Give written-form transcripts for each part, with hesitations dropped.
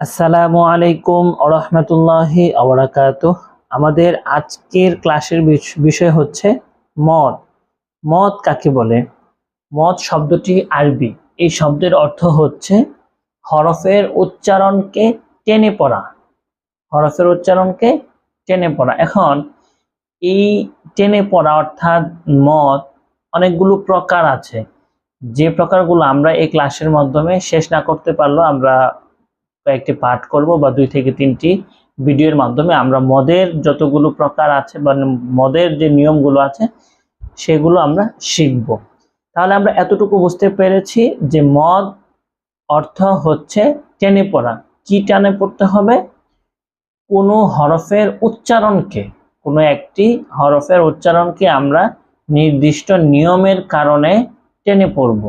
আসসালামু আলাইকুম ওয়া রাহমাতুল্লাহি ওয়া বারাকাতুহু। আমাদের আজকের ক্লাসের বিষয় হচ্ছে মদ। মদ কাকে বলে? মদ শব্দটি আরবি। এই শব্দের অর্থ হচ্ছে হরফের উচ্চারণকে টেনে পড়া। হরফের উচ্চারণকে টেনে পড়া। এখন এই টেনে পড়া অর্থাৎ মদ অনেকগুলো প্রকার আছে। যে প্রকারগুলো আমরা এই ক্লাসের মাধ্যমে শেষ না করতে পারলেও আমরা কয়েকটি পাঠ করব বা 2 থেকে 3টি ভিডিওর মাধ্যমে আমরা মদের যতগুলো প্রকার আছে বা মদের যে নিয়মগুলো আছে সেগুলো আমরা শিখব। তাহলে আমরা এতটুকু বুঝতে পেরেছি যে মদ অর্থ হচ্ছে টেনে পড়া। কি টেনে পড়তে হবে? কোনো হরফের উচ্চারণকে, কোনো একটি হরফের উচ্চারণকে আমরা নির্দিষ্ট নিয়মের কারণে টেনে পড়ব।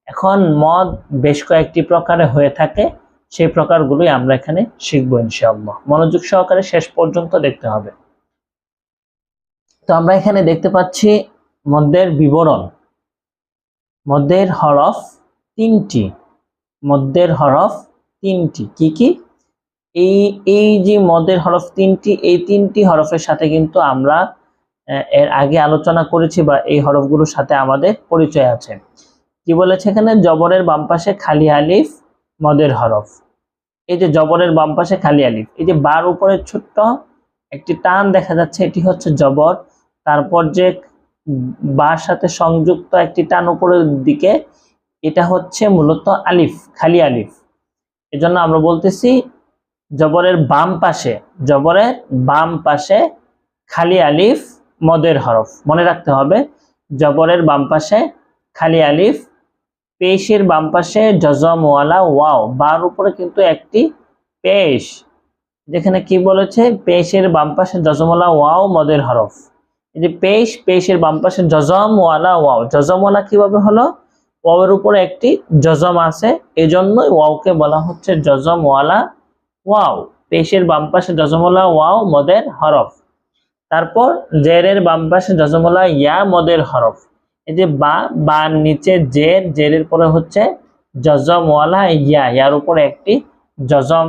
এখন মদ বেশ কয়েকটি প্রকারে হয়ে থাকে, সেই প্রকারগুলোই আমরা এখানে শিখবো ইনশাআল্লাহ। মনোযোগ সহকারে শেষ পর্যন্ত দেখতে হবে। তো আমরা এখানে দেখতে পাচ্ছি মদ্যের বিবরণ। মদ্যের হরফ 3টি। মদ্যের হরফ 3টি। কি কি? এই যে মদ্যের হরফ 3টি, এই 3টি হরফের সাথে কিন্তু আমরা এর আগে আলোচনা করেছি বা এই হরফগুলোর সাথে আমাদের পরিচয় আছে। কি বলেছে এখানে? জবরের বাম পাশে খালি আলিফ মদের হরফ। এই যে জবরের বাম পাশে খালি আলিফ, এই যে বার উপরে ছোট্ট একটি টান দেখা যাচ্ছে, এটি হচ্ছে জবর। তারপর যে বার সাথে সংযুক্ত একটি টান উপরের দিকে, এটা হচ্ছে মূলত আলিফ, খালি আলিফ। এজন্য আমরা বলতেছি জবরের বাম পাশে, জবরের বাম পাশে খালি আলিফ মদের হরফ। মনে রাখতে হবে, জবরের বাম পাশে খালি আলিফ, পেশের বাম পাশে জজমওয়ালা ওয়াও। বার উপরে কিন্তু একটি পেশ, যেখানে কি বলেছে? পেশের বাম পাশে জজমওয়ালা ওয়াও মদের হরফ। এই যে পেশ, পেশের বাম পাশে জজমওয়ালা ওয়াও। জজমওয়ালা কিভাবে হলো? ওয়াওয়ের উপরে একটি জজম আছে, এজন্যই ওয়াওকে বলা হচ্ছে জজমওয়ালা ওয়াও। পেশের বাম পাশে জজমওয়ালা ওয়াও মদের হরফ। তারপর জেরের বাম পাশে জজমওয়ালা ইয়া মদের হরফ। এই যে বা, বার নিচে জের, জেরের পরে হচ্ছে জজমওয়ালা ইয়া, ইয়ার উপরে একটি জজম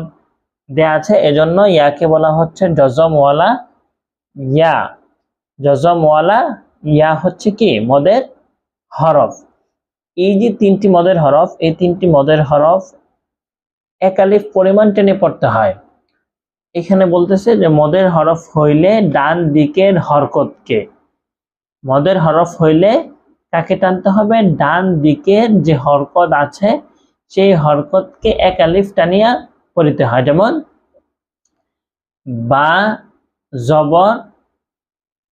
দেয়া আছে, এজন্য ইয়াকে বলা হচ্ছে জজমওয়ালা ইয়া। জজমওয়ালা ইয়া হচ্ছে কি? মদের হরফ। এই যে 3টি মদের হরফ, এই 3টি মদের হরফ এক আলিফ পরিমাণ টেনে পড়তে হয়। এখানে বলতেছে যে মদের হরফ হইলে ডান দিকের হরকতকে, মদের হরফ হইলে কাকে টানতে হবে? ডান দিকের যে হরকত আছে সেই হরকতকে এক আলিফ টানিয়া পড়িতে হয়। যেমন বা, জবর,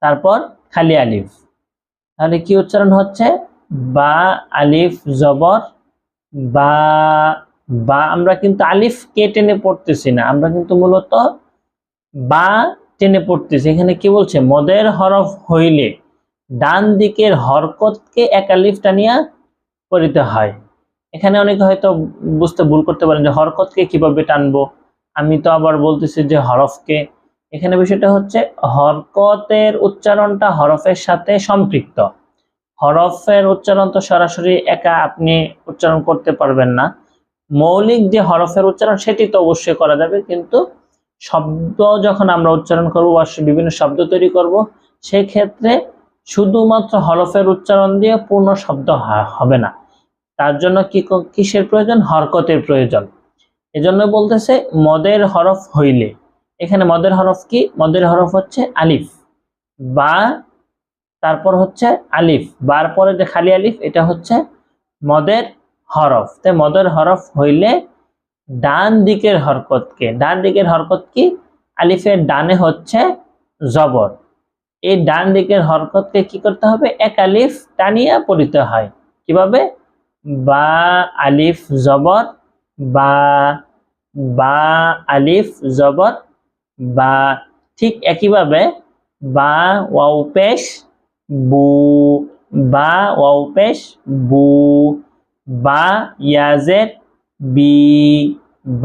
তারপর খালি আলিফ। তাহলে কি উচ্চারণ হচ্ছে? বা আলিফ জবর বা। বা আমরা কিন্তু আলিফ কে টেনে পড়তেছি না, আমরা কিন্তু মূলত বা টেনে পড়তেছি। এখানে কি বলছে? মদের হরফ হইলে ডান দিকের হরকতকে এক আলিফ টানিয়া পড়িতে হয়। এখানে অনেকে হয়তো বুঝতে ভুল করতে পারেন যে হরকতকে কিভাবে টানবো, আমি তো আবার বলতেছি যে হরফকে। এখানে বিষয়টা হচ্ছে হরকতের উচ্চারণটা হরফের সাথে সম্পৃক্ত। হরফের উচ্চারণ তো সরাসরি একা আপনি উচ্চারণ করতে পারবেন না। মৌলিক যে হরফের উচ্চারণ সেটি তো অবশ্যই করা যাবে, কিন্তু শব্দ যখন আমরা উচ্চারণ করব বা বিভিন্ন শব্দ তৈরি করব, সেই ক্ষেত্রে শুধুমাত্র হরফের উচ্চারণ দিয়ে পূর্ণ শব্দ হবে না। তার জন্য কিসের প্রয়োজন? হরকতের প্রয়োজন। এজন্য বলতেছে মদের হরফ হইলে। এখানে মদের হরফ কি? মদের হরফ হচ্ছে আলিফ, বা, তারপর হচ্ছে আলিফ, বার পরে যে খালি আলিফ, এটা হচ্ছে মদের হরফ। তাই মদের হরফ হইলে ডান দিকের হরকতকে, ডান দিকের হরকত কি? আলিফের ডানে হচ্ছে জবর। এই ডান দিকের হরকতকে কি করতে হবে? এক আলিফ টানিয়া পড়িতে হয়। কিভাবে? বা আলিফ জবর বা, বা আলিফ জবর বা। ঠিক একইভাবে বা ওয়াও পেশ বু, বা ওয়াও পেশ বু, বা ইয়াজের বি,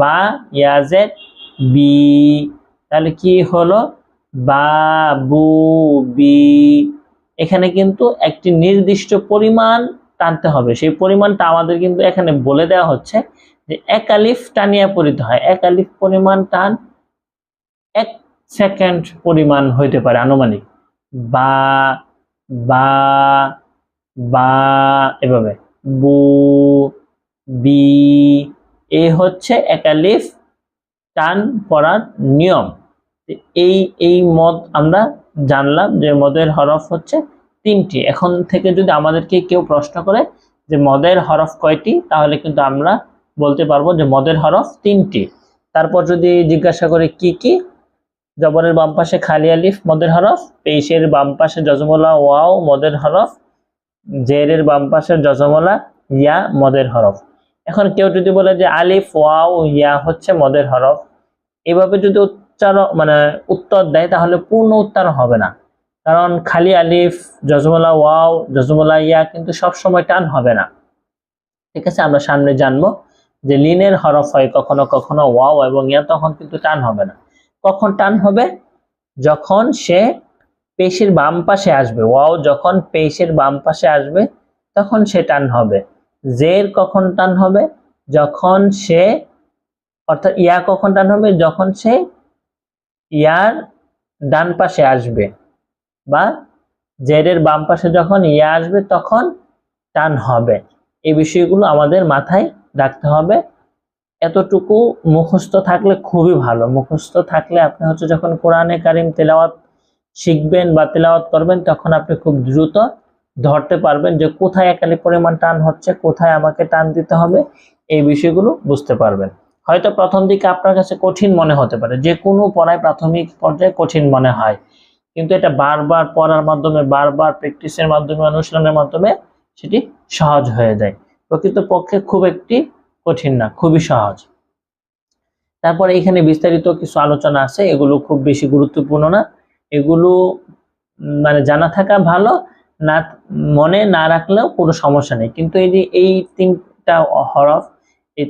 বা ইয়াজের বি। তাহলে কি হলো? বাবু বি। এখানে কিন্তু একটি নির্দিষ্ট পরিমাণ টানতে হবে, সেই পরিমাণটা আমাদের কিন্তু এখানে বলে দেওয়া হচ্ছে। যে এক আলিফ টানিয়া পড়িতে হয়, এক আলিফ পরিমাণ টান 1 সেকেন্ড পরিমাণ হইতে পারে আনুমানিক। বা বা বা এভাবে বু বি, এই হচ্ছে এক আলিফ টান পড়ার নিয়ম। এই মদ আমরা জানলাম যে মদের হরফ হচ্ছে 3টি। এখন থেকে যদি আমাদেরকে কেউ প্রশ্ন করে যে মদের হরফ কয়টি, তাহলে কিন্তু আমরা বলতে পারবো যে মদের হরফ 3টি। তারপর যদি জিজ্ঞাসা করে কি কি, জবরের বাম পাশে খালি আলিফ মদের হরফ, পেশের বাম পাশে জজমলা ওয়াও মদের হরফ, জেরের বাম পাশে জজমলা ইয়া মদের হরফ। এখন কেউ যদি বলে যে আলিফ ওয়াও ইয়া হচ্ছে মদের হরফ, এভাবে যদি উত্তর দেয় তাহলে পূর্ণ উত্তর হবে না, কারণ খালি আলিফ জজমলা ওয়াও জজমলা ইয়া কিন্তু সব সময় টান হবে না। ঠিক আছে, আমরা সামনে জানবো যে লিনের হরফ হয় কখনো কখনো ওয়াও এবং ইয়া, তখন কিন্তু টান হবে না। কখন টান হবে? যখন সে পেশের বাম পাশে আসবে, ওয়াও যখন পেশের বাম পাশে আসবে তখন সে টান হবে। জের কখন টান হবে? যখন সে, অর্থাৎ ইয়া কখন টান হবে? যখন সে ইয়ার ডান পাশে আসবে, বা জেরের বাম পাশে যখন ইয়া আসবে তখন টান হবে। এই বিষয়গুলো আমাদের মাথায় রাখতে হবে। এতটুকু মুখস্থ থাকলে খুবই ভালো। মুখস্থ থাকলে আপনি হচ্ছে যখন কোরআনে কারিম তেলাওয়াত শিখবেন বা তেলাওয়াত করবেন, তখন আপনি খুব দ্রুত ধরতে পারবেন যে কোথায় এক আলিফ পরিমাণ টান হচ্ছে, কোথায় আমাকে টান দিতে হবে, এই বিষয়গুলো বুঝতে পারবেন। হয়তো প্রথম দিকে আপনার কাছে কঠিন মনে হতে পারে, যে কোনো পড়ায় প্রাথমিক পর্যায়ে কঠিন মনে হয়, কিন্তু এটা বারবার পড়ার মাধ্যমে, বারবার প্র্যাকটিসের মাধ্যমে, অনুশীলনের মাধ্যমে সেটি সহজ হয়ে যায়। প্রকৃতপক্ষে খুব একটি কঠিন না, খুবই সহজ। তারপরে এখানে বিস্তারিত কিছু আলোচনা আছে, এগুলো খুব বেশি গুরুত্বপূর্ণ না, এগুলো জানা থাকা ভালো, না মনে না রাখলেও কোনো সমস্যা নেই। কিন্তু এই যে এই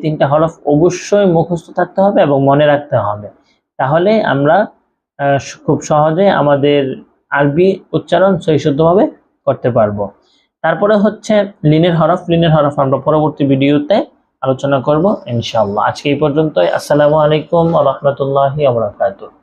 তিনটা হরফ অবশ্যই মুখস্থ থাকতে হবে এবং মনে রাখতে হবে, তাহলে আমরা খুব সহজে আমাদের আরবি উচ্চারণ সহিষ্ণুভাবে করতে পারবো। তারপরে হচ্ছে লিনের হরফ আমরা পরবর্তী ভিডিওতে আলোচনা করব ইনশাআল্লাহ। আজকে এই পর্যন্তই। আসসালামু আলাইকুম ওয়া রাহমাতুল্লাহি ওয়া বারাকাতুহু।